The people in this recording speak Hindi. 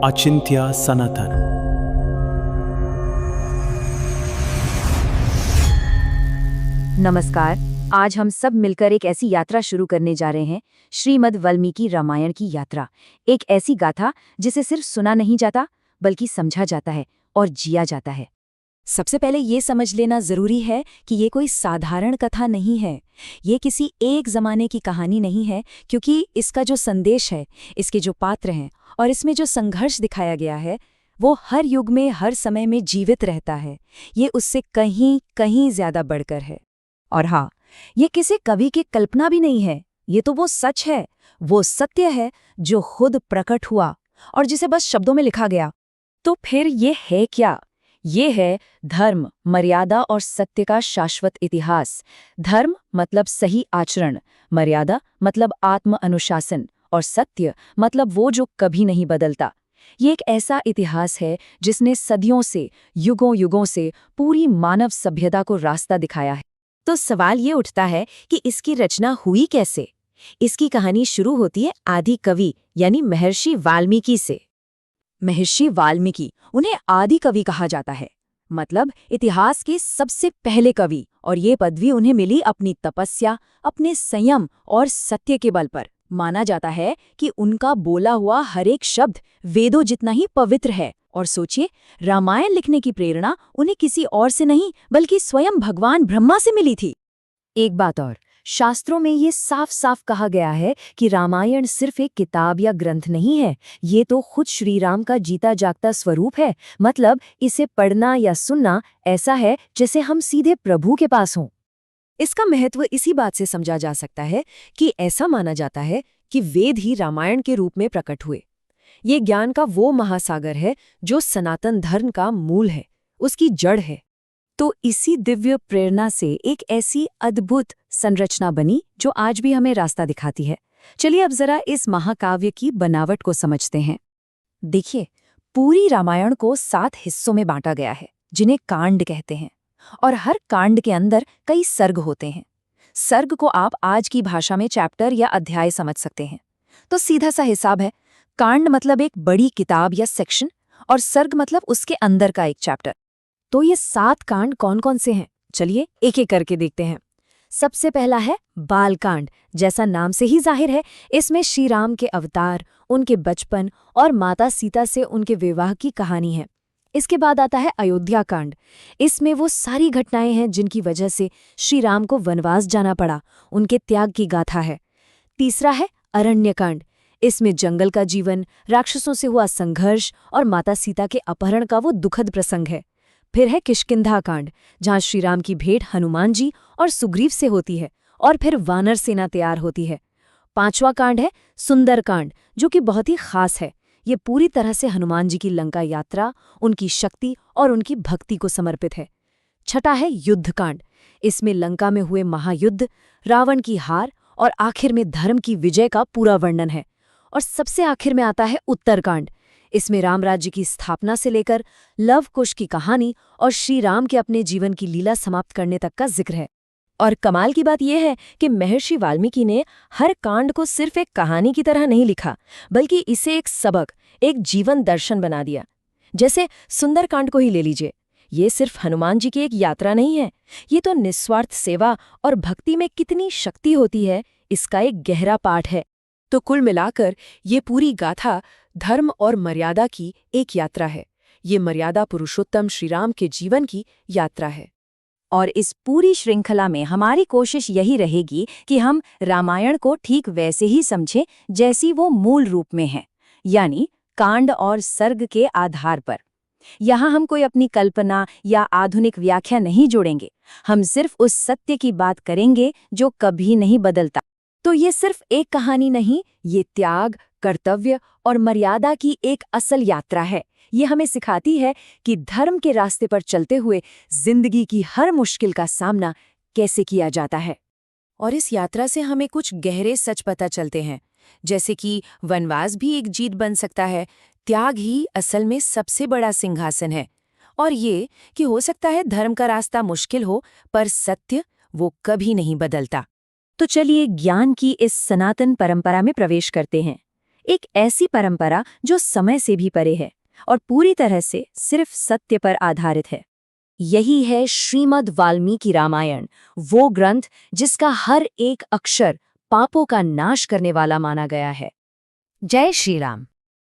अचिंत्य सनातन। नमस्कार। आज हम सब मिलकर एक ऐसी यात्रा शुरू करने जा रहे हैं, श्रीमद् वाल्मीकि रामायण की यात्रा। एक ऐसी गाथा जिसे सिर्फ सुना नहीं जाता बल्कि समझा जाता है और जिया जाता है। सबसे पहले ये समझ लेना जरूरी है कि ये कोई साधारण कथा नहीं है। ये किसी एक जमाने की कहानी नहीं है, क्योंकि इसका जो संदेश है, इसके जो पात्र हैं और इसमें जो संघर्ष दिखाया गया है, वो हर युग में, हर समय में जीवित रहता है। ये उससे कहीं कहीं ज्यादा बढ़कर है। और हाँ, ये किसी कवि की कल्पना भी नहीं है। ये तो वो सच है, वो सत्य है जो खुद प्रकट हुआ और जिसे बस शब्दों में लिखा गया। तो फिर ये है क्या? ये है धर्म, मर्यादा और सत्य का शाश्वत इतिहास। धर्म मतलब सही आचरण, मर्यादा मतलब आत्म अनुशासन और सत्य मतलब वो जो कभी नहीं बदलता। ये एक ऐसा इतिहास है जिसने सदियों से, युगों युगों से पूरी मानव सभ्यता को रास्ता दिखाया है। तो सवाल ये उठता है कि इसकी रचना हुई कैसे? इसकी कहानी शुरू होती है आदि कवि यानी महर्षि वाल्मीकि से। महर्षि वाल्मीकि, उन्हें आदि कवि कहा जाता है, मतलब इतिहास के सबसे पहले कवि। और ये पदवी उन्हें मिली अपनी तपस्या, अपने संयम और सत्य के बल पर। माना जाता है कि उनका बोला हुआ हर एक शब्द वेदों जितना ही पवित्र है। और सोचिए, रामायण लिखने की प्रेरणा उन्हें किसी और से नहीं बल्कि स्वयं भगवान ब्रह्मा से मिली थी। एक बात और, शास्त्रों में ये साफ साफ कहा गया है कि रामायण सिर्फ एक किताब या ग्रंथ नहीं है, ये तो खुद श्री राम का जीता जागता स्वरूप है। मतलब इसे पढ़ना या सुनना ऐसा है जैसे हम सीधे प्रभु के पास हों। इसका महत्व इसी बात से समझा जा सकता है कि ऐसा माना जाता है कि वेद ही रामायण के रूप में प्रकट हुए। ये ज्ञान का वो महासागर है जो सनातन धर्म का मूल है, उसकी जड़ है। तो इसी दिव्य प्रेरणा से एक ऐसी अद्भुत संरचना बनी जो आज भी हमें रास्ता दिखाती है। चलिए अब जरा इस महाकाव्य की बनावट को समझते हैं। देखिए, पूरी रामायण को 7 हिस्सों में बांटा गया है, जिन्हें कांड कहते हैं। और हर कांड के अंदर कई सर्ग होते हैं। सर्ग को आप आज की भाषा में चैप्टर या अध्याय समझ सकते हैं। तो सीधा सा हिसाब है, कांड मतलब एक बड़ी किताब या सेक्शन, और सर्ग मतलब उसके अंदर का एक चैप्टर। तो ये 7 कांड कौन कौन से हैं? चलिए एक एक करके देखते हैं। सबसे पहला है बालकांड। जैसा नाम से ही जाहिर है, इसमें श्री राम के अवतार, उनके बचपन और माता सीता से उनके विवाह की कहानी है। इसके बाद आता है अयोध्या कांड। इसमें वो सारी घटनाएं हैं जिनकी वजह से श्री राम को वनवास जाना पड़ा, उनके त्याग की गाथा है। तीसरा है अरण्यकांड। इसमें जंगल का जीवन, राक्षसों से हुआ संघर्ष और माता सीता के अपहरण का वो दुखद प्रसंग है। फिर है किष्किंधा कांड, जहाँ श्रीराम की भेंट हनुमान जी और सुग्रीव से होती है और फिर वानर सेना तैयार होती है। 5वां कांड है सुंदर कांड, जो कि बहुत ही खास है। ये पूरी तरह से हनुमान जी की लंका यात्रा, उनकी शक्ति और उनकी भक्ति को समर्पित है। 6वां है युद्ध कांड। इसमें लंका में हुए महायुद्ध, रावण की हार और आखिर में धर्म की विजय का पूरा वर्णन है। और सबसे आखिर में आता है उत्तरकांड। इसमें राम राज्य की स्थापना से लेकर लव कुश की कहानी और श्री राम के अपने जीवन की लीला समाप्त करने तक का जिक्र है। और कमाल की बात यह है कि महर्षि वाल्मीकि ने हर कांड को सिर्फ एक कहानी की तरह नहीं लिखा, बल्कि इसे एक सबक, एक जीवन दर्शन बना दिया। जैसे सुंदरकांड को ही ले लीजिए। ये सिर्फ हनुमान जी की एक यात्रा नहीं है, ये तो निस्वार्थ सेवा और भक्ति में कितनी शक्ति होती है, इसका एक गहरा पाठ है। तो कुल मिलाकर ये पूरी गाथा धर्म और मर्यादा की एक यात्रा है। ये मर्यादा पुरुषोत्तम श्रीराम के जीवन की यात्रा है। और इस पूरी श्रृंखला में हमारी कोशिश यही रहेगी कि हम रामायण को ठीक वैसे ही समझें जैसी वो मूल रूप में है, यानी कांड और सर्ग के आधार पर। यहाँ हम कोई अपनी कल्पना या आधुनिक व्याख्या नहीं जोड़ेंगे, हम सिर्फ उस सत्य की बात करेंगे जो कभी नहीं बदलता। तो ये सिर्फ एक कहानी नहीं, ये त्याग, कर्तव्य और मर्यादा की एक असल यात्रा है। ये हमें सिखाती है कि धर्म के रास्ते पर चलते हुए जिंदगी की हर मुश्किल का सामना कैसे किया जाता है। और इस यात्रा से हमें कुछ गहरे सच पता चलते हैं, जैसे कि वनवास भी एक जीत बन सकता है, त्याग ही असल में सबसे बड़ा सिंहासन है, और ये कि हो सकता है धर्म का रास्ता मुश्किल हो, पर सत्य वो कभी नहीं बदलता। तो चलिए ज्ञान की इस सनातन परंपरा में प्रवेश करते हैं। एक ऐसी परंपरा जो समय से भी परे है और पूरी तरह से सिर्फ सत्य पर आधारित है। यही है श्रीमद् वाल्मीकि रामायण, वो ग्रंथ जिसका हर एक अक्षर पापों का नाश करने वाला माना गया है। जय श्री राम।